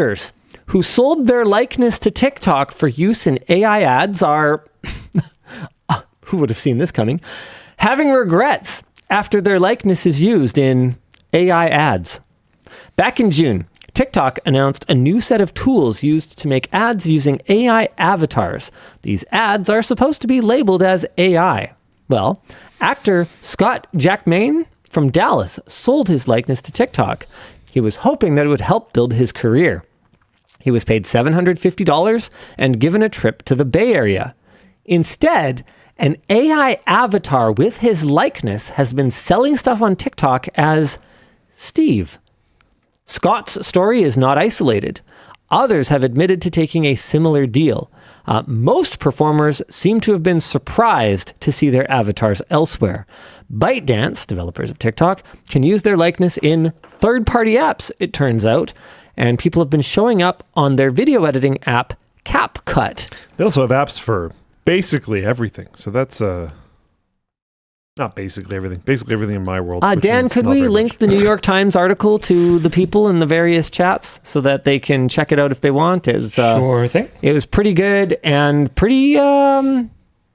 actors who sold their likeness to TikTok for use in AI ads are, who would have seen this coming, having regrets after their likeness is used in AI ads. Back in June, TikTok announced a new set of tools used to make ads using AI avatars. These ads are supposed to be labeled as AI. Well, actor Scott Jackman from Dallas sold his likeness to TikTok. He was hoping that it would help build his career. He was paid $750 and given a trip to the Bay Area. Instead, an AI avatar with his likeness has been selling stuff on TikTok as Steve. Scott's story is not isolated. Others have admitted to taking a similar deal. Most performers seem to have been surprised to see their avatars elsewhere. ByteDance, developers of TikTok, can use their likeness in third-party apps, it turns out, and people have been showing up on their video editing app, CapCut. They also have apps for basically everything. So that's not basically everything in my world. Dan, could we link the New York Times article to the people in the various chats so that they can check it out if they want? It was, sure thing. It was pretty good and pretty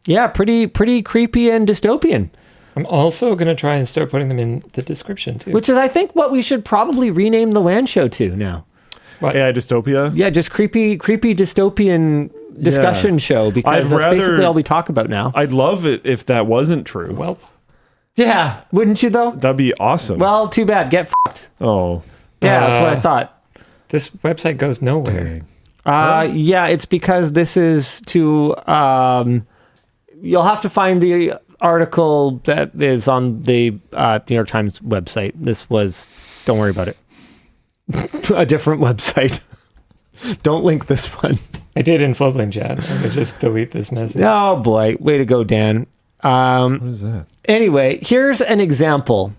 creepy and dystopian. I'm also going to try and start putting them in the description too. Which is, I think, what we should probably rename the WAN show to now. What? AI dystopia? Yeah, just creepy dystopian discussion show, because that's basically all we talk about now. I'd love it if that wasn't true. Well, yeah, wouldn't you though? That'd be awesome. Well, too bad. Get fucked. Oh. Yeah, that's what I thought. This website goes nowhere. Yeah, it's because this is to... you'll have to find the article that is on the New York Times website. This was... Don't worry about it. A different website. Don't link this one. I did in Flubling chat. I'm going to just delete this message. Oh boy. Way to go, Dan. What is that? Anyway, here's an example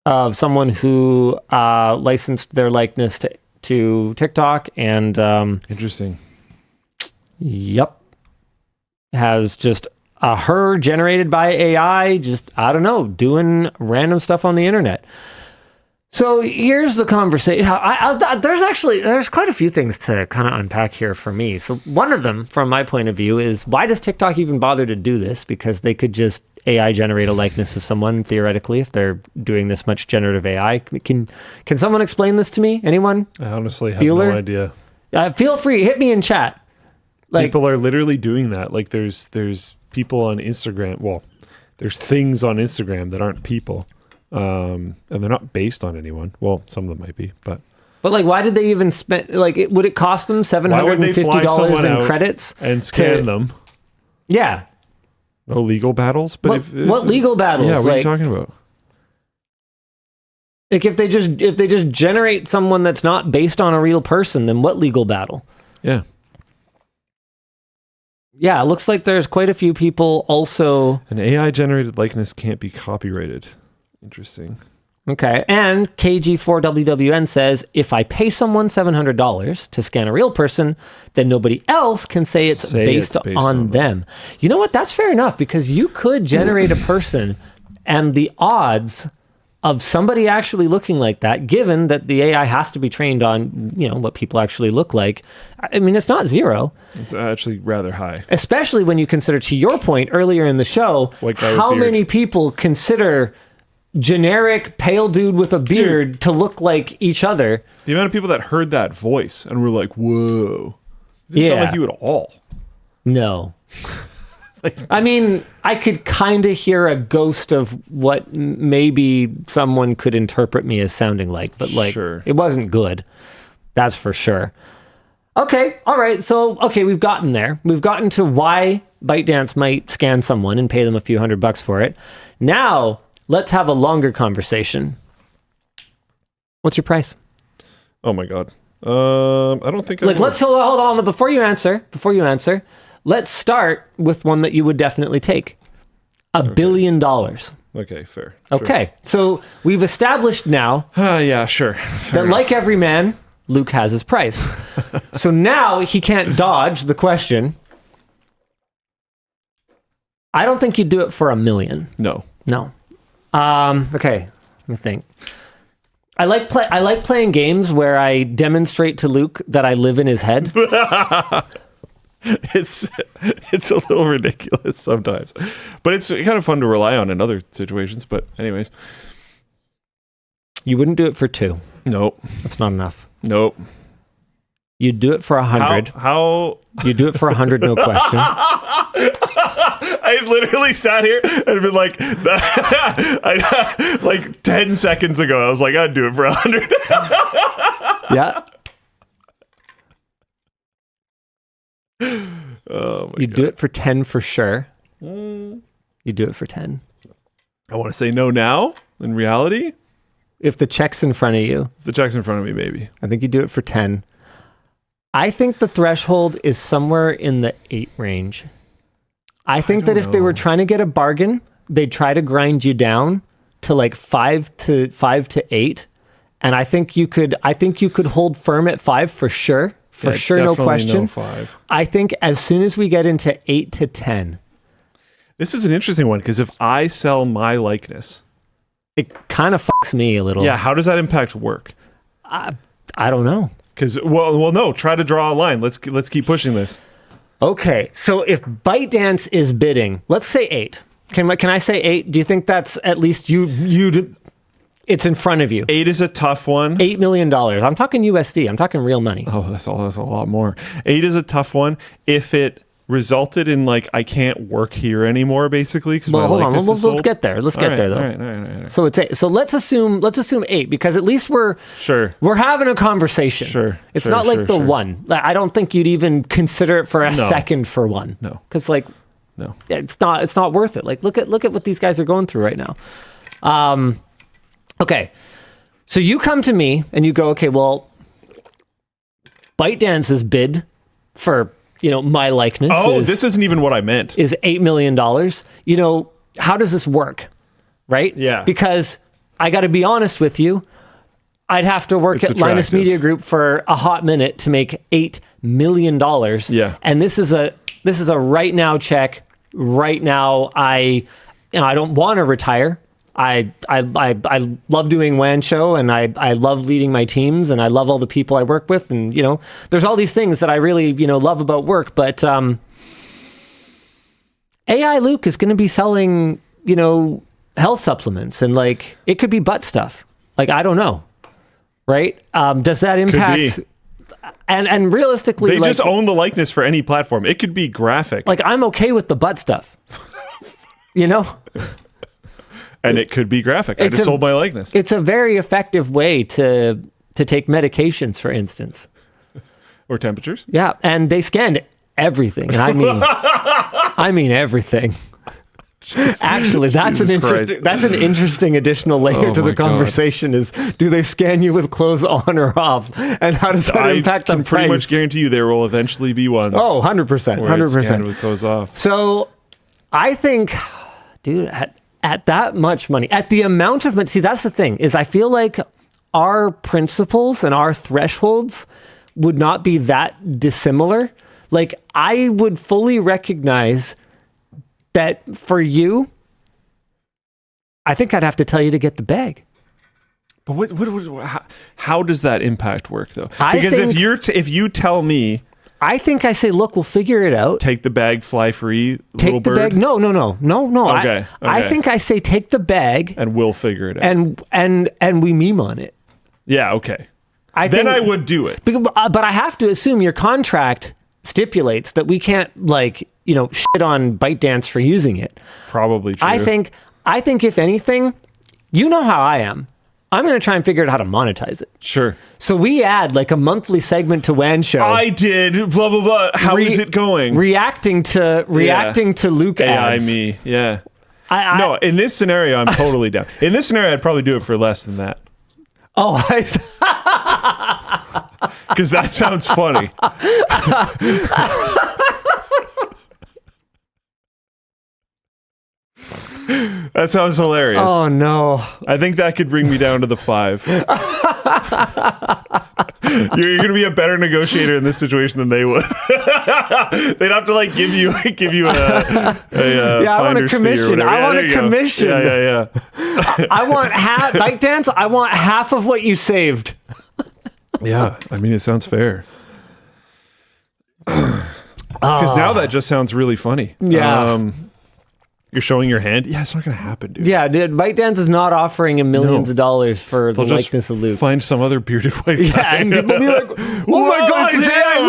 of someone who licensed their likeness to TikTok and... Interesting. Yep. Has just her generated by AI, just, I don't know, doing random stuff on the internet. So here's the conversation. There's quite a few things to kind of unpack here for me. So one of them, from my point of view, is why does TikTok even bother to do this? Because they could just AI generate a likeness of someone, theoretically, if they're doing this much generative AI. Can someone explain this to me? Anyone? I honestly have no idea. Feel free, hit me in chat. People are literally doing that. Like there's people on Instagram. Well, there's things on Instagram that aren't people. And they're not based on anyone. Well, some of them might be, but like, why did they even spend? Like, would it cost them $750 in credits and scan them? Yeah, no legal battles. But what legal battles? Yeah, what are you talking about? Like, if they just generate someone that's not based on a real person, then what legal battle? Yeah. Yeah, it looks like there's quite a few people also. An AI generated likeness can't be copyrighted. Interesting. Okay, and KG4WWN says, if I pay someone $700 to scan a real person, then nobody else can say it's based on them. You know what? That's fair enough, because you could generate a person and the odds of somebody actually looking like that, given that the AI has to be trained on, what people actually look like. I mean, it's not zero. It's actually rather high. Especially when you consider, to your point earlier in the show, how many people consider generic pale dude with a beard to look like each other. The amount of people that heard that voice and were like, whoa. It didn't sound like you at all. No. I mean, I could kind of hear a ghost of what maybe someone could interpret me as sounding like, but It wasn't good. That's for sure. Okay, all right. So, we've gotten there. We've gotten to why ByteDance might scan someone and pay them a few $100 for it. Now, let's have a longer conversation. What's your price? Oh my God. I don't think let's hold on. Before you answer, let's start with one that you would definitely take. $1 billion. Okay, fair. Okay. So we've established now. Yeah, sure. That like every man, Luke has his price. So now he can't dodge the question. I don't think you'd do it for $1 million. No. Okay, let me think. I like playing games where I demonstrate to Luke that I live in his head. It's a little ridiculous sometimes, but it's kind of fun to rely on in other situations. But anyways, You wouldn't do it for 2. nope, That's not enough. nope. You'd do it for 100. How? You'd do it for 100, no question. I literally sat here and been like, like 10 seconds ago, I was like, I'd do it for 100. Yeah. Oh my You'd God. do it for 10 for sure. You'd do it for 10. I want to say no now. In reality, If the check's in front of you, if the check's in front of me, maybe. I think you do it for 10. I think the threshold is somewhere in the 8 range. I think that if they were trying to get a bargain, they'd try to grind you down to like 5 to 8. And I think you could hold firm at 5 for sure. For Yeah, sure, no definitely question. No 5. I think as soon as we get into 8 to 10, This is an interesting one because if I sell my likeness, it kind of fucks me a little. yeah, how does that impact work? I don't know. Because well, no. Try to draw a line. Let's keep pushing this. Okay, so if ByteDance is bidding, let's say 8. Can I say 8? Do you think that's at least it's in front of you? 8 is a tough one. $8 million. I'm talking USD. I'm talking real money. Oh, that's a lot more. 8 is a tough one. If it resulted in like I can't work here anymore, basically, because Well, hold on. likeness is Let's sold. get there. Let's get there, though. All right. So it's 8. So let's assume 8 because at least we're having a conversation. Sure. It's Sure, not like sure, the sure. 1. I don't think you'd even consider it for a No. second for 1. No. Because like No. it's not worth it. Like look at what these guys are going through right now. Okay. So you come to me and you go, okay, well, ByteDance's bid for my likeness This isn't even what I meant. is $8 million. How does this work? Right? Yeah. Because I got to be honest with you, I'd have to work It's at Linus attractive. Media Group for a hot minute to make $8 million. Yeah. And this is a right now check. Right now, I don't want to retire. I love doing WAN show and I love leading my teams and I love all the people I work with and there's all these things that I really love about work, but AI Luke is going to be selling health supplements and like it could be butt stuff, like I don't know, right? Does that impact? And realistically, They like, just own the likeness for any platform. It could be graphic, like I'm okay with the butt stuff, and it could be graphic. I It's just a- sold my likeness. It's a very effective way to take medications, for instance. Or temperatures. Yeah, and they scanned everything, and I mean everything. Actually, that's an interesting additional layer Oh to my the God. conversation is, do they scan you with clothes on or off? And how does that impact I the can pretty price? much guarantee you there will eventually be ones. Oh, 100%. where it's scanned 100%. with clothes off. So I think, dude, at that much money, at the amount of money, see, that's the thing, is I feel like our principles and our thresholds would not be that dissimilar. Like, I would fully recognize that for you, I think I'd have to tell you to get the bag. But how does that impact work though? I Because think- if you tell me I think I say, look, we'll figure it out. take the bag, fly free, Take little the bird, bag. No. Okay, I okay. think I say take the bag and we'll figure it out. and we meme on it. Yeah, okay. I Then think, I would do it. But I have to assume your contract stipulates that we can't shit on ByteDance for using it. Probably true. I think if anything, you know how I am. I'm going to try and figure out how to monetize it. Sure. So we add like a monthly segment to WAN show. I did blah blah blah. How is it going? Reacting to Luke AI ads. me. Yeah. I- No, in this scenario, I'm totally down. In this scenario, I'd probably do it for less than that. Oh, Because that sounds funny. That sounds hilarious. oh no. I think that could bring me down to the 5. You're going to be a better negotiator in this situation than they would. They'd have to like give you a I want a finder's fee or commission. whatever. I want there a you go. commission. Yeah. I want half. ByteDance, I want half of what you saved. Yeah, I mean, it sounds fair. Because now that just sounds really funny. Yeah. You're showing your hand. Yeah, it's not going to happen, dude. Yeah, dude, ByteDance is not offering him millions of dollars for the They'll likeness of Luke. find some other bearded white guy. Yeah, and people be like, "Oh my God, it's AI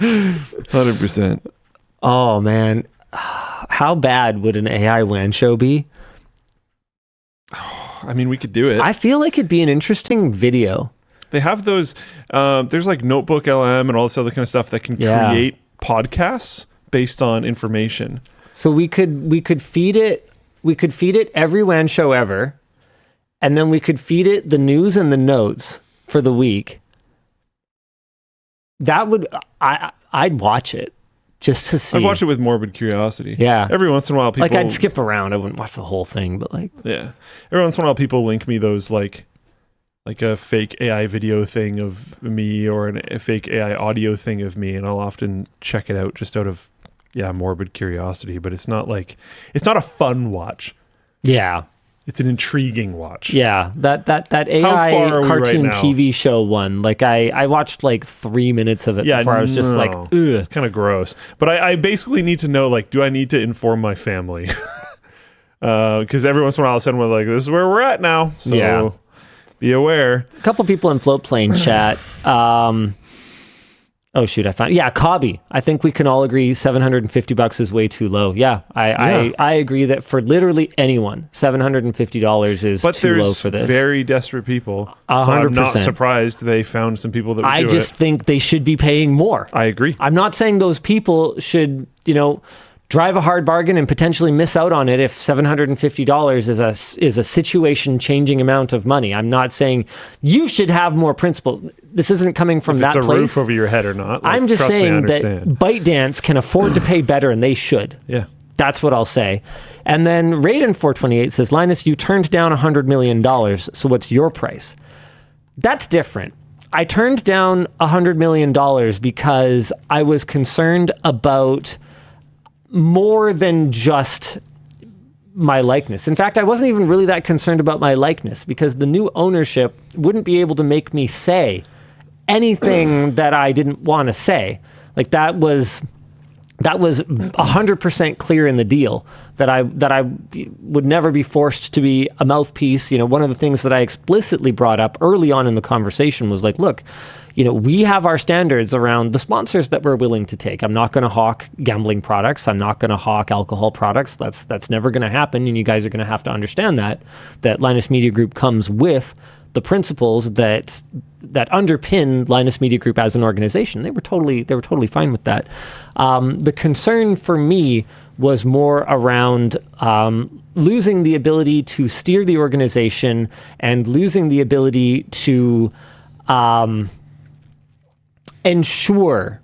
Luke!" 100%. Oh man, how bad would an AI WAN show be? I mean, we could do it. I feel like it'd be an interesting video. They have those. There's like Notebook LM and all this other kind of stuff that can create podcasts based on information. So we could feed it. We could feed it every WAN show ever, and then we could feed it the news and the notes for the week. That would I'd watch it just to see. I'd watch it with morbid curiosity. Yeah. Every once in a while, people Like I'd skip around. I wouldn't watch the whole thing, but like yeah. Every once in a while, people link me those like a fake AI video thing of me or a fake AI audio thing of me, and I'll often check it out just out of morbid curiosity. But it's not a fun watch. yeah. It's an intriguing watch. Yeah, that AI far are we cartoon right now? TV show one. Like I watched like 3 minutes of it before I was just like, ugh. It's kind of gross. But I basically need to know, like, do I need to inform my family? Because every once in a while, all of a sudden we're like, this is where we're at now. So be aware. A couple people in Floatplane chat. Oh shoot, I found Cobby. I think we can all agree $750 is way too low. Yeah, I agree that for literally anyone, $750 is too low for this. But there's very desperate people. 100%. So I'm not surprised they found some people that would I do just it. think they should be paying more. I agree. I'm not saying those people should, drive a hard bargain and potentially miss out on it if $750 is a situation-changing amount of money. I'm not saying you should have more principle. This isn't coming from that It's a place. roof over your head or not. I'm just trust me, I saying that understand. ByteDance can afford to pay better, and they should. Yeah. That's what I'll say. And then Raiden428 says, Linus, you turned down $100 million, so what's your price? That's different. I turned down $100 million because I was concerned about more than just my likeness. In fact, I wasn't even really that concerned about my likeness because the new ownership wouldn't be able to make me say anything that I didn't want to say. Like that was 100% clear in the deal that I would never be forced to be a mouthpiece. One of the things that I explicitly brought up early on in the conversation was like, look, we have our standards around the sponsors that we're willing to take. I'm not going to hawk gambling products. I'm not going to hawk alcohol products. That's never going to happen. And you guys are going to have to understand that Linus Media Group comes with the principles that underpin Linus Media Group as an organization. They were totally fine with that. The concern for me was more around losing the ability to steer the organization and losing the ability to ensure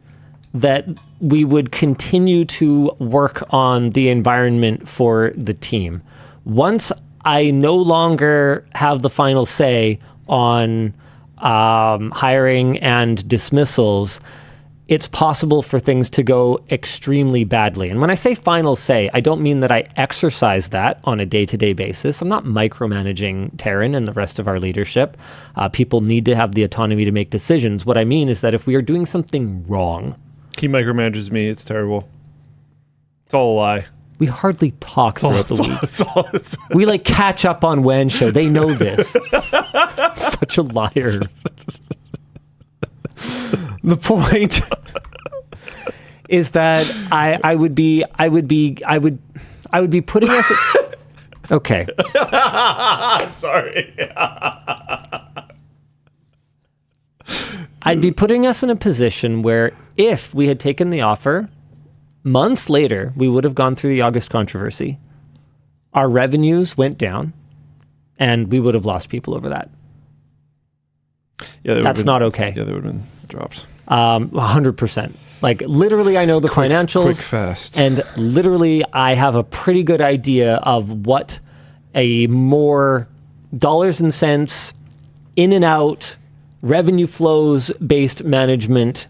that we would continue to work on the environment for the team. Once I no longer have the final say on hiring and dismissals, it's possible for things to go extremely badly. And when I say final say, I don't mean that I exercise that on a day-to-day basis. I'm not micromanaging Taryn and the rest of our leadership. People need to have the autonomy to make decisions. What I mean is that if we are doing something wrong... He micromanages me. It's terrible. It's all a lie. We hardly talk throughout the week. It's We catch up on WAN show. They know this. Such a liar. The point is that I would be putting us. Okay. Sorry. I'd be putting us in a position where if we had taken the offer, months later, we would have gone through the August controversy. Our revenues went down, and we would have lost people over that. Yeah, that's not okay. Yeah, they would have been dropped. 100%. Like literally, I know the financials. Quick, fast. And literally, I have a pretty good idea of what a more dollars and cents in and out revenue flows based management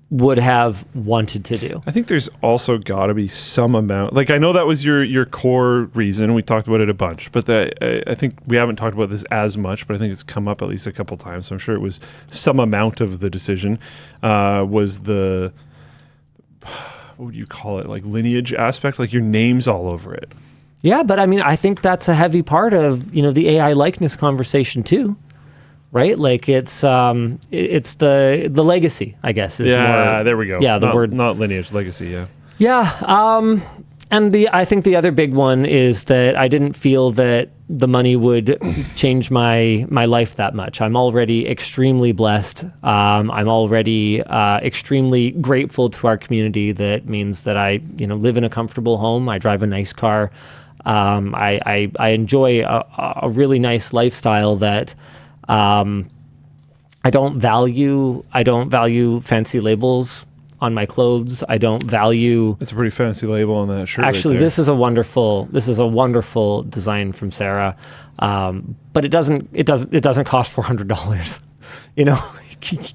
would have wanted to do. I think there's also got to be some amount. Like, I know that was your core reason. We talked about it a bunch, but I think we haven't talked about this as much, but I think it's come up at least a couple times. So I'm sure it was some amount of the decision was the, what would you call it? Like lineage aspect, like your name's all over it. Yeah, but I mean, I think that's a heavy part of, the AI likeness conversation too. Right, like it's the legacy, I guess. Is more, there we go. Yeah, the word not lineage, legacy. Yeah. Yeah, and I think the other big one is that I didn't feel that the money would change my life that much. I'm already extremely blessed. I'm already extremely grateful to our community. That means that I live in a comfortable home. I drive a nice car. I enjoy a really nice lifestyle that. I don't value fancy labels on my clothes. I don't value. It's a pretty fancy label on that shirt. Actually, right there. this is a wonderful design from Sarah. But it doesn't cost $400.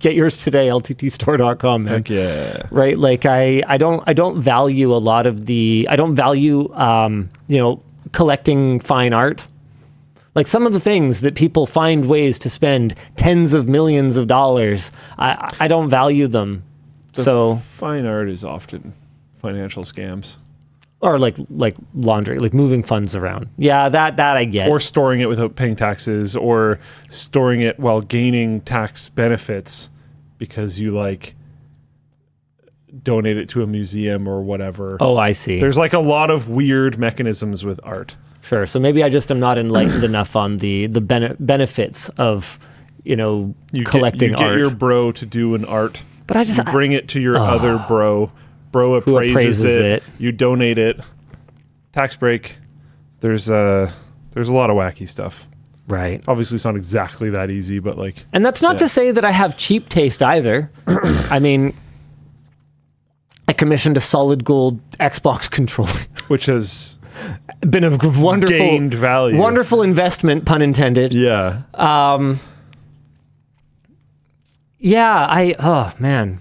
Get yours today, lttstore.com, man. Heck yeah. Right? Like I don't value a lot of I don't value collecting fine art. Like some of the things that people find ways to spend tens of millions of dollars, I don't value them. So fine art is often financial scams. Or like laundry, like moving funds around. Yeah, that I get. Or storing it without paying taxes, or storing it while gaining tax benefits because you donate it to a museum or whatever. Oh, I see. There's a lot of weird mechanisms with art. Sure. So maybe I just am not enlightened enough on the benefits of, collecting art. You get your bro to do an art. But you bring it to your other bro. Bro appraises it. You donate it. Tax break. There's a lot of wacky stuff. Right. Obviously, it's not exactly that easy, but And that's not to say that I have cheap taste either. I mean, I commissioned a solid gold Xbox controller, which has been a wonderful gained value. Wonderful investment, pun intended. Yeah. Oh man.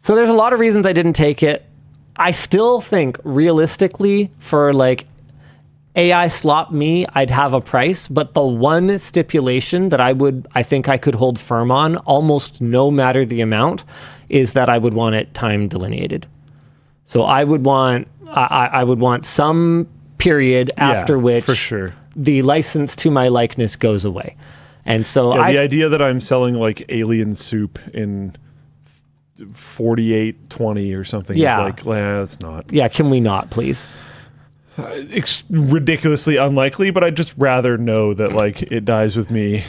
So there's a lot of reasons I didn't take it. I still think realistically for AI slop me, I'd have a price, but the one stipulation that I think I could hold firm on, almost no matter the amount, is that I would want it time delineated. So I would want some period after which for sure the license to my likeness goes away. And so the idea that I'm selling alien soup in 4820 or something is that's not. Yeah, can we not, please? It's ridiculously unlikely, but I'd just rather know that it dies with me,